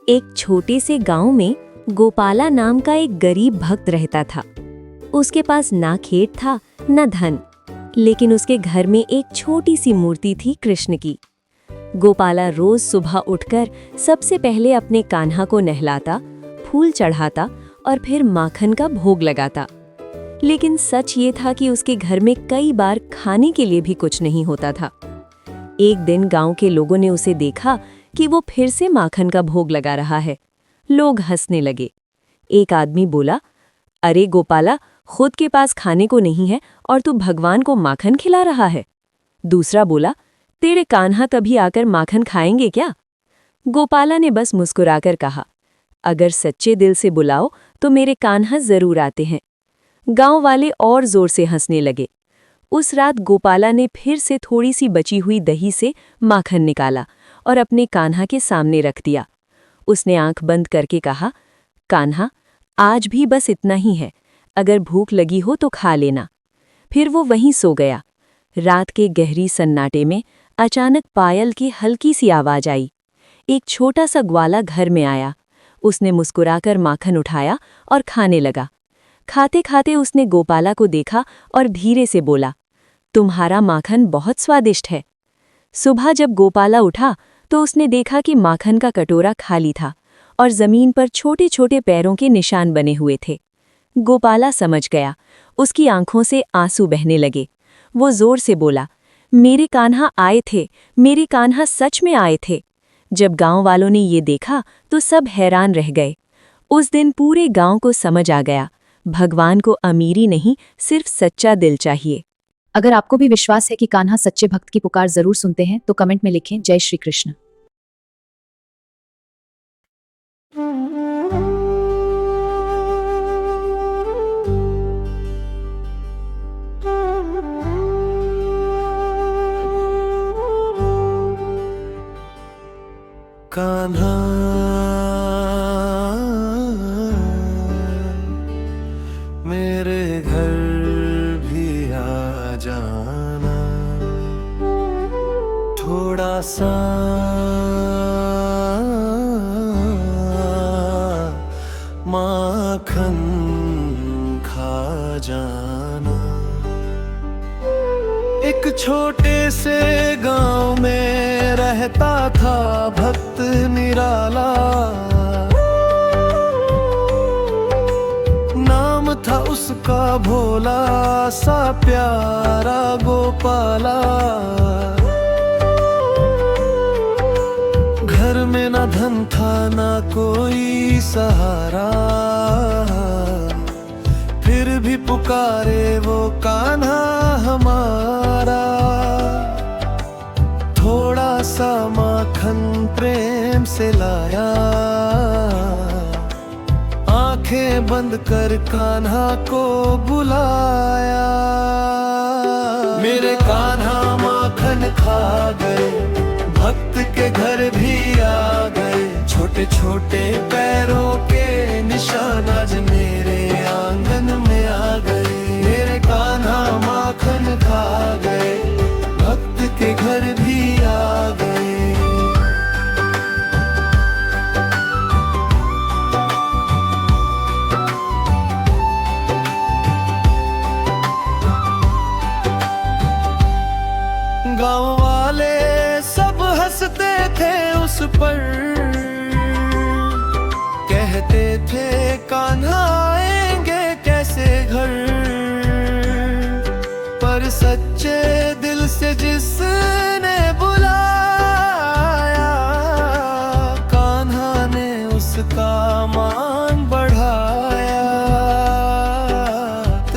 एक छोटे से गांव में गोपाला नाम का एक गरीब भक्त रहता था। उसके पास ना खेत था न धन, लेकिन उसके घर में एक छोटी सी मूर्ति थी कृष्ण की। गोपाला रोज सुबह उठकर सबसे पहले अपने कान्हा को नहलाता, फूल चढ़ाता और फिर माखन का भोग लगाता। लेकिन सच ये था कि उसके घर में कई बार खाने के लिए भी कुछ नहीं होता था। एक दिन गांव के लोगों ने उसे देखा कि वो फिर से माखन का भोग लगा रहा है। लोग हंसने लगे। एक आदमी बोला, अरे गोपाला, खुद के पास खाने को नहीं है और तू भगवान को माखन खिला रहा है। दूसरा बोला, तेरे कान्हा कभी आकर माखन खाएंगे क्या? गोपाला ने बस मुस्कुराकर कहा, अगर सच्चे दिल से बुलाओ तो मेरे कान्हा जरूर आते हैं। गांव वाले और जोर से हंसने लगे। उस रात गोपाला ने फिर से थोड़ी सी बची हुई दही से माखन निकाला और अपने कान्हा के सामने रख दिया। उसने आंख बंद करके कहा, कान्हा, आज भी बस इतना ही है, अगर भूख लगी हो तो खा लेना। फिर वो वहीं सो गया। रात के गहरी सन्नाटे में अचानक पायल की हल्की सी आवाज आई। एक छोटा सा ग्वाला घर में आया। उसने मुस्कुराकर माखन उठाया और खाने लगा। खाते खाते उसने गोपाला को देखा और धीरे से बोला, तुम्हारा माखन बहुत स्वादिष्ट है। सुबह जब गोपाला उठा तो उसने देखा कि माखन का कटोरा खाली था और जमीन पर छोटे छोटे पैरों के निशान बने हुए थे। गोपाला समझ गया। उसकी आंखों से आंसू बहने लगे। वो जोर से बोला, मेरे कान्हा आए थे, मेरे कान्हा सच में आए थे। जब गांव वालों ने ये देखा तो सब हैरान रह गए। उस दिन पूरे गांव को समझ आ गया, भगवान को अमीरी नहीं, सिर्फ सच्चा दिल चाहिए। अगर आपको भी विश्वास है कि कान्हा सच्चे भक्त की पुकार जरूर सुनते हैं तो कमेंट में लिखें जय श्री कृष्ण। कान्हा मेरे घर भी आ जाना, थोड़ा सा माखन खा जाना। एक छोटे से गांव में रहता था भक्त निराला। नाम था उसका भोला सा प्यारा गोपाला। घर में न धन था न कोई सहारा, फिर भी पुकारे वो कान्हा हमारा। थोड़ा सा माखन प्रेम से लाया, आंखें बंद कर कान्हा को बुलाया। मेरे कान्हा माखन खा गए, भक्त के घर भी आ गए। छोटे छोटे पैरों के निशान आज मेरे आंगन में आ गए। मेरे कान्हा माखन खा गए, भक्त के घर भी आ गए। गाँव वाले सब हंसते थे उस पर, कहते थे कान्हा आएंगे कैसे घर। पर सच्चे दिल से जिसने बुलाया, कान्हा ने उसका मान बढ़ाया।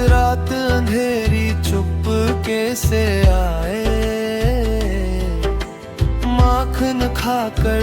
रात अंधेरी चुपके से आए, माखन खाकर